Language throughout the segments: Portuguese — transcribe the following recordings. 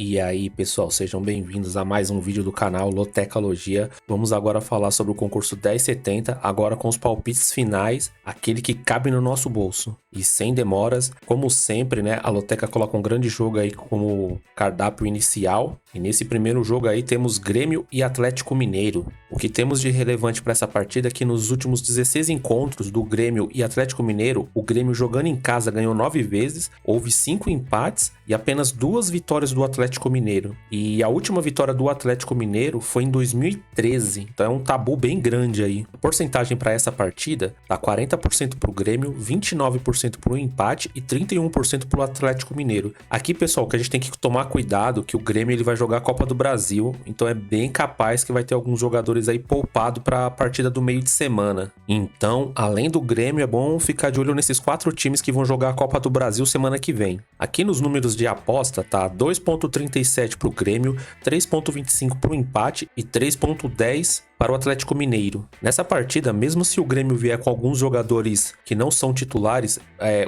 E aí, pessoal, sejam bem-vindos a mais um vídeo do canal Lotecalogia. Vamos agora falar sobre o concurso 1070, agora com os palpites finais, aquele que cabe no nosso bolso. E sem demoras, como sempre, né, a Loteca coloca um grande jogo aí como cardápio inicial. E nesse primeiro jogo aí temos Grêmio e Atlético Mineiro. O que temos de relevante para essa partida é que nos últimos 16 encontros do Grêmio e Atlético Mineiro, o Grêmio jogando em casa ganhou 9 vezes, houve 5 empates e apenas 2 vitórias do Atlético Mineiro. E a última vitória do Atlético Mineiro foi em 2013, então é um tabu bem grande aí. A porcentagem para essa partida tá 40% pro Grêmio, 29% pro empate e 31% pro Atlético Mineiro. Aqui, pessoal, que a gente tem que tomar cuidado que o Grêmio ele vai jogar a Copa do Brasil, então é bem capaz que vai ter alguns jogadores aí poupado para a partida do meio de semana. Então, além do Grêmio, é bom ficar de olho nesses 4 times que vão jogar a Copa do Brasil semana que vem. Aqui nos números de aposta tá 2,37 pro Grêmio, 3,25 pro empate e 3,10 para o Atlético Mineiro. Nessa partida, mesmo se o Grêmio vier com alguns jogadores que não são titulares,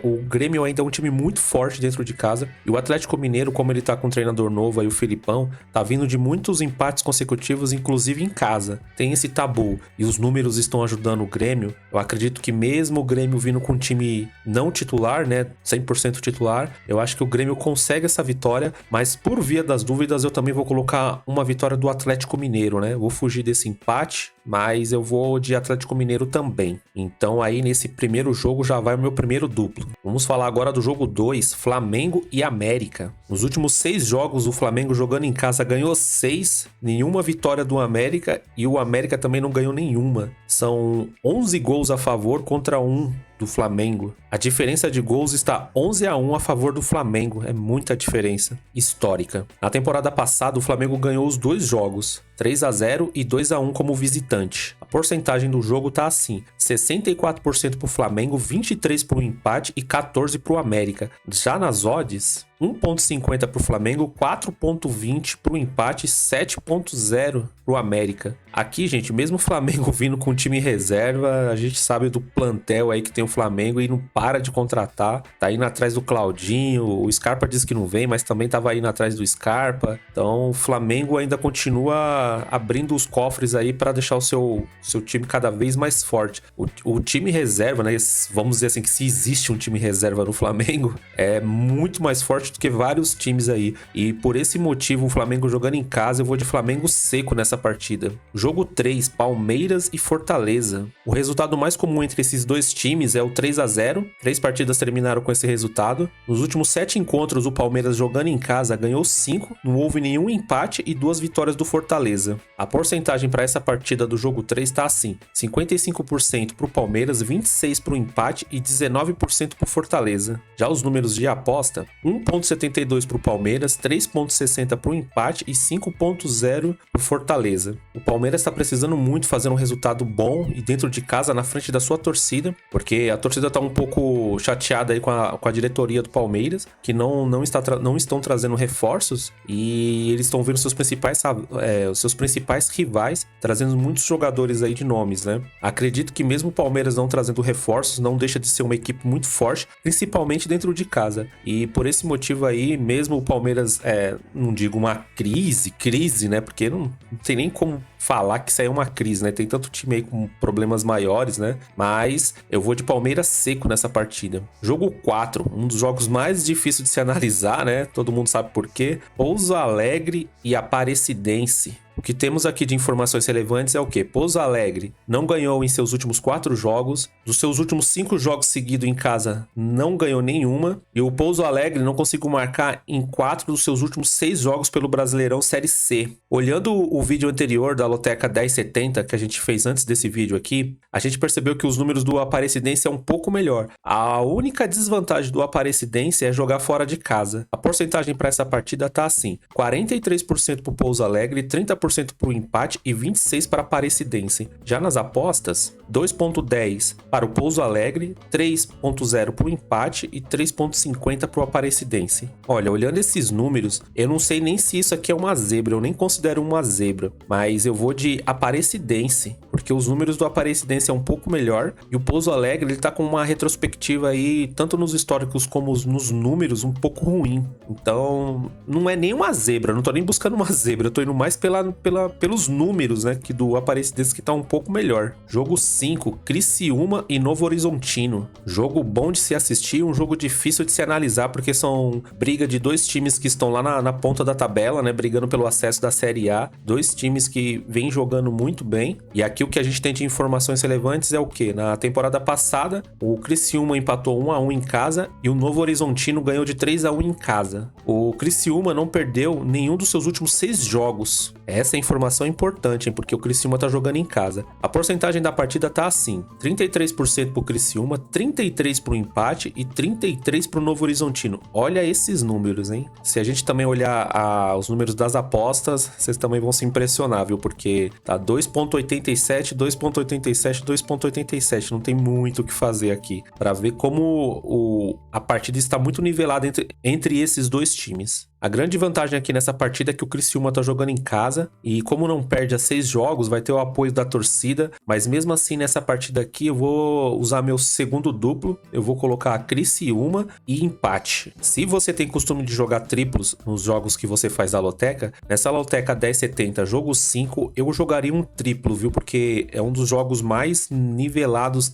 o Grêmio ainda é um time muito forte dentro de casa, e o Atlético Mineiro, como ele tá com um treinador novo aí, o Filipão, tá vindo de muitos empates consecutivos, inclusive em casa. Tem esse tabu, e os números estão ajudando o Grêmio. Eu acredito que mesmo o Grêmio vindo com um time não titular, né, 100% titular, eu acho que o Grêmio consegue essa vitória, mas por via das dúvidas eu também vou colocar uma vitória do Atlético Mineiro, né, vou fugir desse empate, mas eu vou de Atlético Mineiro também. Então aí nesse primeiro jogo já vai o meu primeiro duplo. Vamos falar agora do jogo 2, Flamengo e América. Nos últimos 6 jogos o Flamengo jogando em casa ganhou 6, nenhuma vitória do América, e o América também não ganhou nenhuma. São 11 gols a favor contra 1 do Flamengo. A diferença de gols está 11-1 a favor do Flamengo. É muita diferença histórica. Na temporada passada, o Flamengo ganhou os 2 jogos, 3-0 e 2-1 como visitante. A porcentagem do jogo tá assim: 64% pro Flamengo, 23% pro empate e 14% pro América. Já nas odds, 1,50 pro Flamengo, 4,20 pro empate e 7,0 pro América. Aqui, gente, mesmo o Flamengo vindo com time reserva, a gente sabe do plantel aí que tem o Flamengo e não para de contratar. Tá indo atrás do Claudinho, o Scarpa diz que não vem, mas também tava indo atrás do Scarpa. Então o Flamengo ainda continua abrindo os cofres aí para deixar o seu time cada vez mais forte. O time reserva, né, vamos dizer assim, que se existe um time reserva no Flamengo, é muito mais forte do que vários times aí. E por esse motivo, o Flamengo jogando em casa, eu vou de Flamengo seco nessa partida. Jogo 3, Palmeiras e Fortaleza. O resultado mais comum entre esses dois times é o 3-0. 3 partidas terminaram com esse resultado. Nos últimos 7 encontros, o Palmeiras jogando em casa ganhou 5, não houve nenhum empate e 2 vitórias do Fortaleza. A porcentagem para essa partida do jogo 3 tá assim: 55% pro Palmeiras, 26% pro empate e 19% pro Fortaleza. Já os números de aposta, 1,72 pro Palmeiras, 3,60 pro empate e 5,0 pro Fortaleza. O Palmeiras está precisando muito fazer um resultado bom e dentro de casa, na frente da sua torcida, porque a torcida tá um pouco chateada aí com a diretoria do Palmeiras, que não estão trazendo reforços, e eles estão vendo os seus principais rivais trazendo muitos jogadores aí de nomes, né? Acredito que mesmo o Palmeiras não trazendo reforços, não deixa de ser uma equipe muito forte, principalmente dentro de casa. E por esse motivo aí, mesmo o Palmeiras, não digo uma crise, né? Porque não tem nem como falar que isso aí é uma crise, né? Tem tanto time aí com problemas maiores, né? Mas eu vou de Palmeiras seco nessa partida. Jogo 4, um dos jogos mais difíceis de se analisar, né? Todo mundo sabe por quê. Pouso Alegre e Aparecidense. O que temos aqui de informações relevantes é o quê? Pouso Alegre não ganhou em seus últimos 4 jogos. Dos seus últimos 5 jogos seguidos em casa, não ganhou nenhuma. E o Pouso Alegre não conseguiu marcar em 4 dos seus últimos 6 jogos pelo Brasileirão Série C. Olhando o vídeo anterior da Loteca 1070, que a gente fez antes desse vídeo aqui, a gente percebeu que os números do Aparecidense é um pouco melhor. A única desvantagem do Aparecidense é jogar fora de casa. A porcentagem para essa partida tá assim: 43% pro Pouso Alegre, 30% para o empate e 26% para a Aparecidense. Já nas apostas, 2,10 para o Pouso Alegre, 3,0 para o empate e 3,50 para o Aparecidense. Olha, olhando esses números, eu não sei nem se isso aqui é uma zebra, eu nem considero uma zebra, mas eu vou de Aparecidense, porque os números do Aparecidense é um pouco melhor e o Pouso Alegre ele tá com uma retrospectiva aí, tanto nos históricos como nos números, um pouco ruim. Então, não é nem uma zebra, não tô nem buscando uma zebra, eu tô indo mais pelos números, né, que do Aparecidense que tá um pouco melhor. Jogo 5, Criciúma e Novo Horizontino. Jogo bom de se assistir, um jogo difícil de se analisar, porque são briga de dois times que estão lá na ponta da tabela, né, brigando pelo acesso da Série A. Dois times que vêm jogando muito bem. E aqui o que a gente tem de informações relevantes é o quê? Na temporada passada, o Criciúma empatou 1-1 em casa e o Novo Horizontino ganhou de 3-1 em casa. O Criciúma não perdeu nenhum dos seus últimos 6 jogos. Essa informação é importante, hein? Porque o Criciúma tá jogando em casa. A porcentagem da partida tá assim: 33% pro Criciúma, 33% pro empate e 33% pro Novo Horizontino. Olha esses números, hein? Se a gente também olhar os números das apostas, vocês também vão se impressionar, viu? Porque tá 2.87, 2.87, 2.87. Não tem muito o que fazer aqui para ver como a partida está muito nivelada entre esses dois times. A grande vantagem aqui nessa partida é que o Criciúma tá jogando em casa e como não perde a 6 jogos, vai ter o apoio da torcida, mas mesmo assim nessa partida aqui eu vou usar meu segundo duplo, eu vou colocar a Criciúma e empate. Se você tem costume de jogar triplos nos jogos que você faz da loteca, nessa loteca 1070 jogo 5, eu jogaria um triplo, viu? Porque é um dos jogos mais nivelados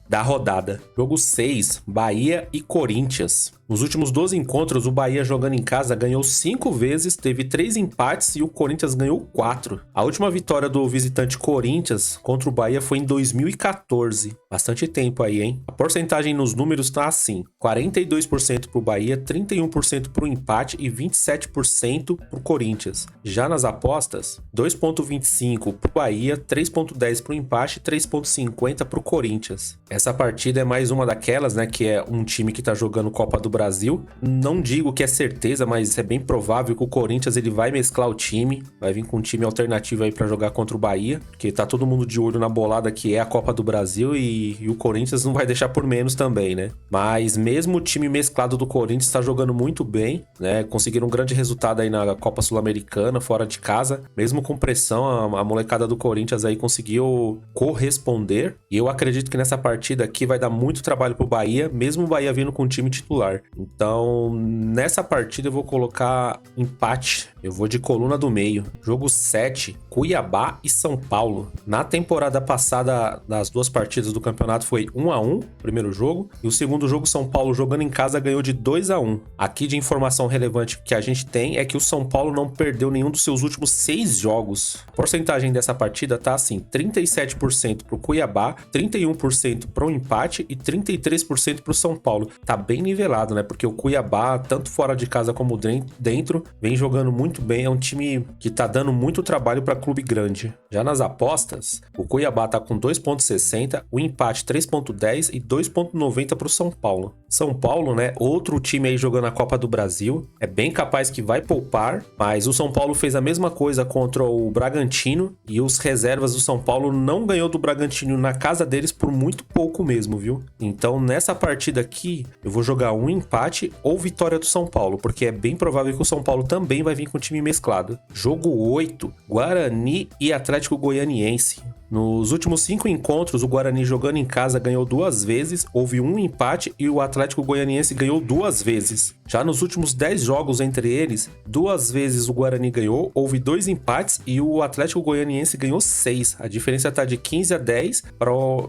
da rodada. Jogo 6, Bahia e Corinthians. Nos últimos 12 encontros, o Bahia jogando em casa ganhou 5 vezes, teve 3 empates e o Corinthians ganhou 4. A última vitória do visitante Corinthians contra o Bahia foi em 2014. Bastante tempo aí, hein? A porcentagem nos números tá assim: 42% pro Bahia, 31% pro empate e 27% pro Corinthians. Já nas apostas, 2.25 pro Bahia, 3.10 pro empate e 3.50 pro Corinthians. Essa partida é mais uma daquelas, né, que é um time que tá jogando Copa do Brasil. Não digo que é certeza, mas é bem provável que o Corinthians ele vai mesclar o time, vai vir com um time alternativo aí pra jogar contra o Bahia, porque tá todo mundo de olho na bolada que é a Copa do Brasil e o Corinthians não vai deixar por menos também, né? Mas mesmo o time mesclado do Corinthians tá jogando muito bem, né? Conseguiram um grande resultado aí na Copa Sul-Americana, fora de casa, mesmo com pressão, a molecada do Corinthians aí conseguiu corresponder, e eu acredito que nessa partida aqui vai dar muito trabalho pro Bahia, mesmo o Bahia vindo com o time titular. Então, nessa partida eu vou colocar empate. Eu vou de coluna do meio. Jogo 7, Cuiabá e São Paulo. Na temporada passada, das duas partidas do campeonato foi 1-1, primeiro jogo, e o segundo jogo São Paulo jogando em casa ganhou de 2-1. Aqui de informação relevante que a gente tem é que o São Paulo não perdeu nenhum dos seus últimos 6 jogos. A porcentagem dessa partida tá assim: 37% pro Cuiabá, 31% pro empate e 33% pro São Paulo. Tá bem nivelado, né? Porque o Cuiabá, tanto fora de casa como dentro, vem jogando muito bem. É um time que tá dando muito trabalho para clube grande. Já nas apostas, o Cuiabá tá com 2.60, o empate 3.10 e 2.90 pro São Paulo. São Paulo, né? Outro time aí jogando a Copa do Brasil. É bem capaz que vai poupar, mas o São Paulo fez a mesma coisa contra o Bragantino e os reservas do São Paulo não ganhou do Bragantino na casa deles por muito pouco mesmo, viu? Então, nessa partida aqui, eu vou jogar um empate ou vitória do São Paulo, porque é bem provável que o São Paulo também vai vir com o time mesclado. Jogo 8, Guarani e Atlético Goianiense. Nos últimos 5 encontros, o Guarani jogando em casa ganhou 2 vezes, houve um empate e o Atlético Goianiense ganhou 2 vezes. Já nos últimos 10 jogos entre eles, 2 vezes o Guarani ganhou, houve 2 empates e o Atlético Goianiense ganhou 6. A diferença está de 15-10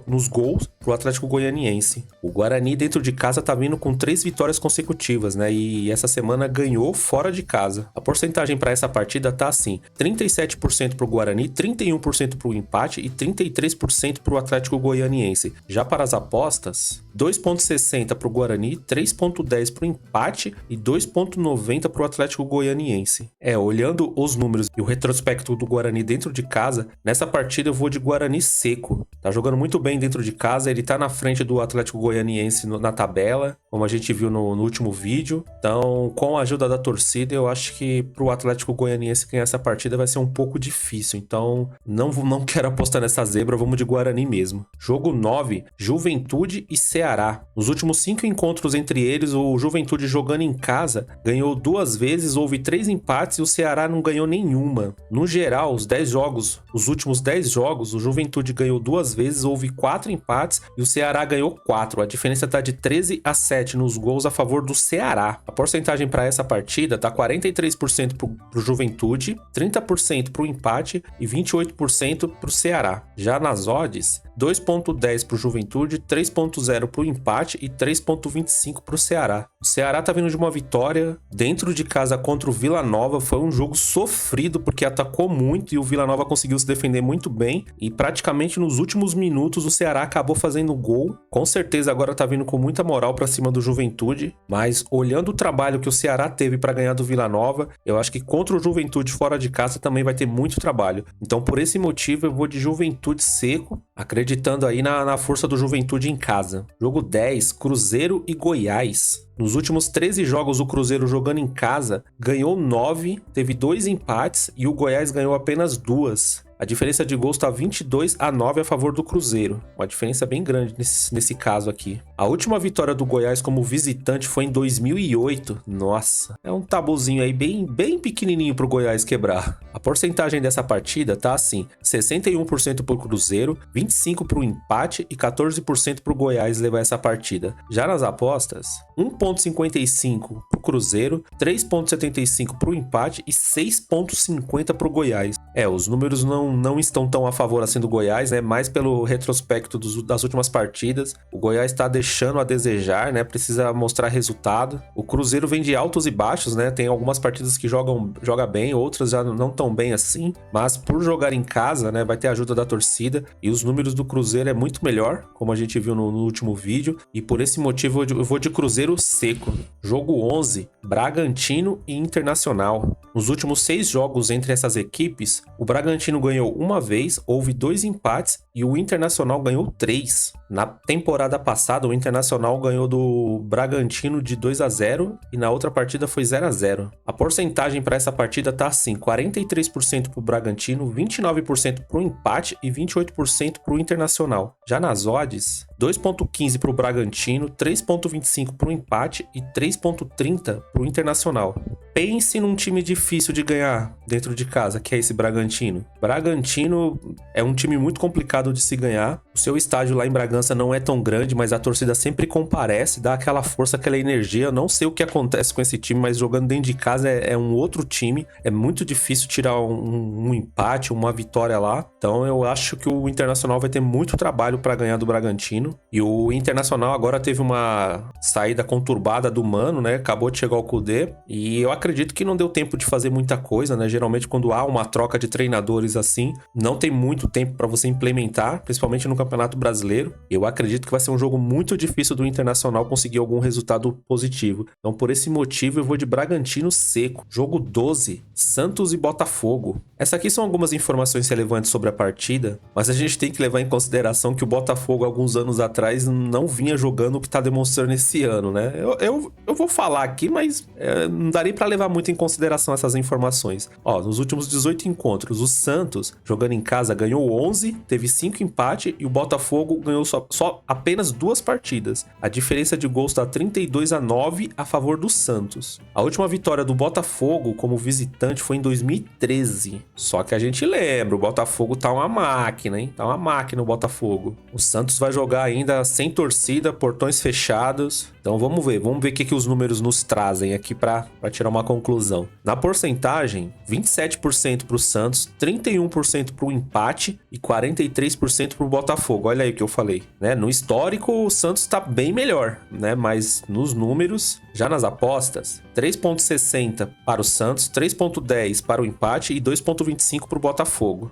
nos gols para o Atlético Goianiense. O Guarani dentro de casa está vindo com 3 vitórias consecutivas, né? E essa semana ganhou fora de casa. A porcentagem para essa partida tá assim: 37% para o Guarani, 31% para o empate e 33% para o Atlético Goianiense. Já para as apostas, 2.60 para o Guarani, 3.10 para o empate e 2.90 para o Atlético Goianiense. Olhando os números e o retrospecto do Guarani dentro de casa, nessa partida eu vou de Guarani seco. Tá jogando muito bem dentro de casa, ele tá na frente do Atlético Goianiense na tabela, como a gente viu no último vídeo. Então, com a ajuda da torcida, eu acho que pro Atlético Goianiense ganhar essa partida vai ser um pouco difícil. Então, não quero apostar nessa zebra, vamos de Guarani mesmo. Jogo 9, Juventude e Ceará. Nos últimos 5 encontros entre eles, o Juventude jogando em casa ganhou 2 vezes, houve 3 empates e o Ceará não ganhou nenhuma. No geral, os últimos 10 jogos, o Juventude ganhou 2 vezes, houve 4 empates e o Ceará ganhou 4. A diferença tá de 13-7 nos gols a favor do Ceará. A porcentagem para essa partida tá 43% pro Juventude, 30% pro empate e 28% pro Ceará. Já nas odds, 2.10 pro Juventude, 3.0 pro empate e 3.25 pro Ceará. O Ceará tá vindo de uma vitória dentro de casa contra o Vila Nova. Foi um jogo sofrido porque atacou muito e o Vila Nova conseguiu se defender muito bem. E praticamente nos últimos minutos o Ceará acabou fazendo gol. Com certeza agora tá vindo com muita moral pra cima do Juventude. Mas olhando o trabalho que o Ceará teve pra ganhar do Vila Nova, eu acho que contra o Juventude fora de casa também vai ter muito trabalho. Então por esse motivo eu vou de Juventude seco, acreditando aí na força do Juventude em casa. Jogo 10, Cruzeiro e Goiás. Nos últimos 13 jogos, o Cruzeiro jogando em casa ganhou 9, teve 2 empates e o Goiás ganhou apenas 2. A diferença de gols está 22-9 a favor do Cruzeiro. Uma diferença bem grande nesse caso aqui. A última vitória do Goiás como visitante foi em 2008. Nossa, é um tabuzinho aí bem pequenininho pro Goiás quebrar. A porcentagem dessa partida tá assim: 61% pro Cruzeiro, 25% pro empate e 14% pro Goiás levar essa partida. Já nas apostas, 1.55 pro Cruzeiro, 3.75 pro empate e 6.50 pro Goiás. Os números não estão tão a favor assim do Goiás, né? Mais pelo retrospecto das últimas partidas. O Goiás tá deixando a desejar, né? Precisa mostrar resultado. O Cruzeiro vem de altos e baixos, né? Tem algumas partidas que joga bem, outras já não tão bem assim. Mas por jogar em casa, né? Vai ter a ajuda da torcida. E os números do Cruzeiro é muito melhor, como a gente viu no último vídeo. E por esse motivo eu vou de Cruzeiro seco. Jogo 11, Bragantino e Internacional. Nos últimos 6 jogos entre essas equipes, o Bragantino ganhou 1 vez, houve 2 empates e o Internacional ganhou 3. Na temporada passada, o Internacional ganhou do Bragantino de 2-0 e na outra partida foi 0-0. A porcentagem para essa partida tá assim: 43% pro Bragantino, 29% pro empate e 28% pro Internacional. Já nas odds, 2.15 pro Bragantino, 3.25 pro empate e 3.30 pro Internacional. Pense num time difícil de ganhar dentro de casa, que é esse Bragantino. Bragantino é um time muito complicado de se ganhar. O seu estádio lá em Bragança não é tão grande, mas a torcida sempre comparece, dá aquela força, aquela energia. Eu não sei o que acontece com esse time, mas jogando dentro de casa é um outro time. É muito difícil tirar um empate, uma vitória lá. Então eu acho que o Internacional vai ter muito trabalho para ganhar do Bragantino. E o Internacional agora teve uma saída conturbada do Mano, né? Acabou de chegar ao Kudê. E eu acredito que não deu tempo de fazer muita coisa, né? Geralmente quando há uma troca de treinadores assim, não tem muito tempo para você implementar, principalmente no Campeonato Brasileiro. Eu acredito que vai ser um jogo muito difícil do Internacional conseguir algum resultado positivo. Então por esse motivo eu vou de Bragantino seco. Jogo 12, Santos e Botafogo. Essa aqui são algumas informações relevantes sobre a partida, mas a gente tem que levar em consideração que o Botafogo alguns anos atrás não vinha jogando o que tá demonstrando esse ano, né? Eu vou falar aqui, mas não daria para levar muito em consideração essas informações. Nos últimos 18 encontros, o Santos, jogando em casa, ganhou 11, teve 5 empates e o Botafogo ganhou só apenas 2 partidas. A diferença de gols está 32-9 a favor do Santos. A última vitória do Botafogo como visitante foi em 2013. Só que a gente lembra, o Botafogo tá uma máquina, hein? Tá uma máquina o Botafogo. O Santos vai jogar ainda sem torcida, portões fechados. Então vamos ver o que os números nos trazem aqui para tirar uma conclusão. Na porcentagem, 27% pro Santos, 31% pro empate e 43% pro Botafogo. Olha aí o que eu falei, né? No histórico, o Santos tá bem melhor, né? Mas nos números, já nas apostas, 3.60 para o Santos, 3.10 para o empate e 2.25 pro Botafogo.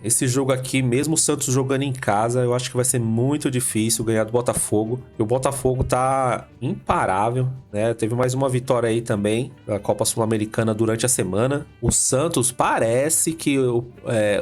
Esse jogo aqui, mesmo o Santos jogando em casa, eu acho que vai ser muito difícil difícil ganhar do Botafogo. E o Botafogo tá imparável, né? Teve mais uma vitória aí também da Copa Sul-Americana durante a semana. O Santos parece que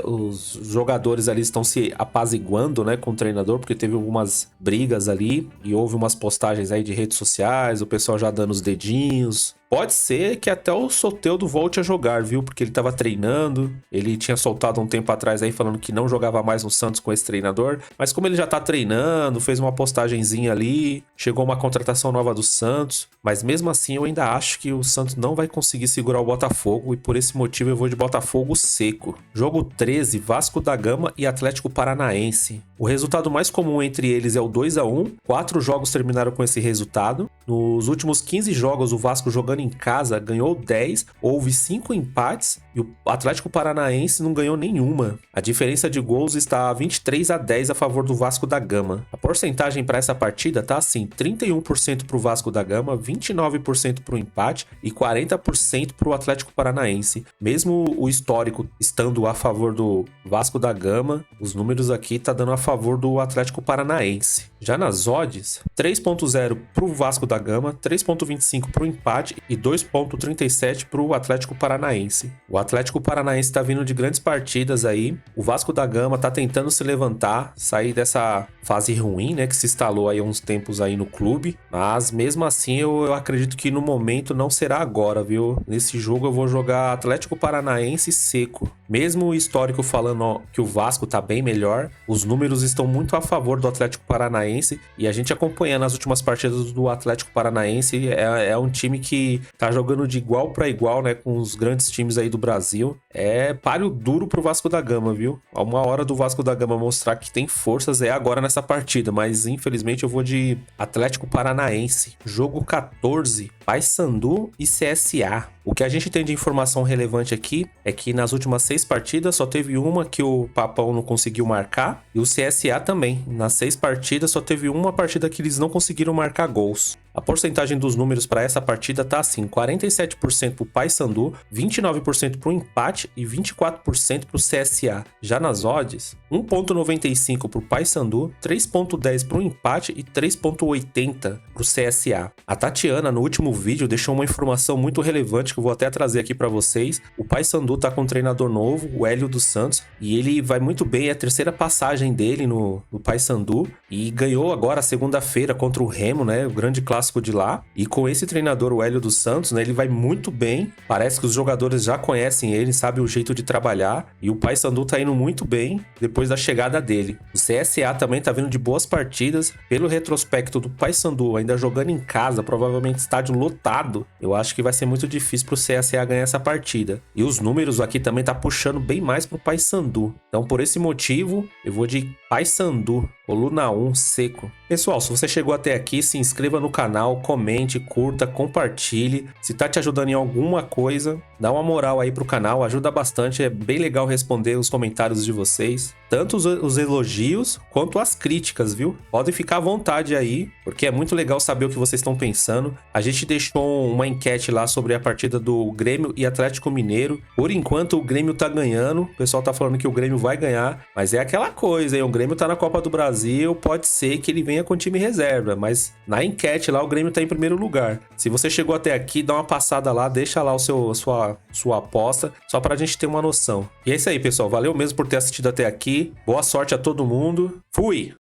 os jogadores ali estão se apaziguando, né, com o treinador, porque teve algumas brigas ali e houve umas postagens aí de redes sociais, o pessoal já dando os dedinhos. Pode ser que até o Soteldo volte a jogar, viu? Porque ele tava treinando. Ele tinha soltado um tempo atrás aí falando que não jogava mais no Santos com esse treinador. Mas como ele já tá treinando, fez uma postagenzinha ali, chegou uma contratação nova do Santos. Mas mesmo assim eu ainda acho que o Santos não vai conseguir segurar o Botafogo. E por esse motivo eu vou de Botafogo seco. Jogo 13, Vasco da Gama e Atlético Paranaense. O resultado mais comum entre eles é o 2-1. 4 jogos terminaram com esse resultado. Nos últimos 15 jogos, o Vasco jogando em casa ganhou 10, houve 5 empates e o Atlético Paranaense não ganhou nenhuma. A diferença de gols está 23-10 a favor do Vasco da Gama. A porcentagem para essa partida tá assim: 31% para o Vasco da Gama, 29% para o empate e 40% para o Atlético Paranaense. Mesmo o histórico estando a favor do Vasco da Gama, os números aqui tá dando a favor do Atlético Paranaense. Já nas odds, 3.0 para o Vasco da Gama, 3.25 para o empate e 2.37 para o Atlético Paranaense. O Atlético Paranaense está vindo de grandes partidas aí. O Vasco da Gama está tentando se levantar, sair dessa fase ruim, né, que se instalou aí há uns tempos aí no clube. Mas mesmo assim eu acredito que no momento não será agora, viu? Nesse jogo eu vou jogar Atlético Paranaense seco. Mesmo o histórico falando que o Vasco tá bem melhor, os números estão muito a favor do Atlético Paranaense e a gente acompanhando as últimas partidas do Atlético Paranaense é um time que tá jogando de igual para igual, né, com os grandes times aí do Brasil. É páreo duro pro Vasco da Gama, viu? A uma hora do Vasco da Gama mostrar que tem forças é agora nessa partida, mas infelizmente eu vou de Atlético Paranaense. Jogo 14, Paysandu e CSA. O que a gente tem de informação relevante aqui é que nas últimas 6 partidas só teve uma que o Papão não conseguiu marcar e o CSA também. Nas 6 partidas só teve uma partida que eles não conseguiram marcar gols. A porcentagem dos números para essa partida tá assim: 47% pro Paysandu, 29% pro empate e 24% pro CSA. Já nas odds, 1.95 pro Paysandu, 3.10 pro empate e 3.80 pro CSA. A Tatiana no último vídeo deixou uma informação muito relevante que eu vou até trazer aqui para vocês. O Paysandu tá com um treinador novo, o Hélio dos Santos, e ele vai muito bem, é a terceira passagem dele no Paysandu e ganhou agora segunda-feira contra o Remo, né, o grande clássico de lá. E com esse treinador, o Hélio dos Santos, né, ele vai muito bem. Parece que os jogadores já conhecem ele, sabem o jeito de trabalhar e o Paysandu tá indo muito bem depois da chegada dele. O CSA também tá vindo de boas partidas. Pelo retrospecto do Paysandu, ainda jogando em casa, provavelmente estádio lotado, eu acho que vai ser muito difícil pro CSA ganhar essa partida. E os números aqui também tá puxando bem mais pro Paysandu. Então, por esse motivo, eu vou de Paysandu, coluna 1 seco. Pessoal, se você chegou até aqui, se inscreva no canal, comente, curta, compartilhe. Se tá te ajudando em alguma coisa, dá uma moral aí pro canal, ajuda bastante, é bem legal responder os comentários de vocês. Tanto os elogios quanto as críticas, viu? Podem ficar à vontade aí, porque é muito legal saber o que vocês estão pensando. A gente deixou uma enquete lá sobre a partida do Grêmio e Atlético Mineiro. Por enquanto o Grêmio tá ganhando, o pessoal tá falando que o Grêmio vai ganhar, mas é aquela coisa, hein? O Grêmio tá na Copa do Brasil, pode ser que ele venha com time reserva, mas na enquete lá o Grêmio tá em primeiro lugar. Se você chegou até aqui, dá uma passada lá, deixa lá sua aposta, só pra gente ter uma noção. E é isso aí, pessoal, valeu mesmo por ter assistido até aqui. Boa sorte a todo mundo. Fui!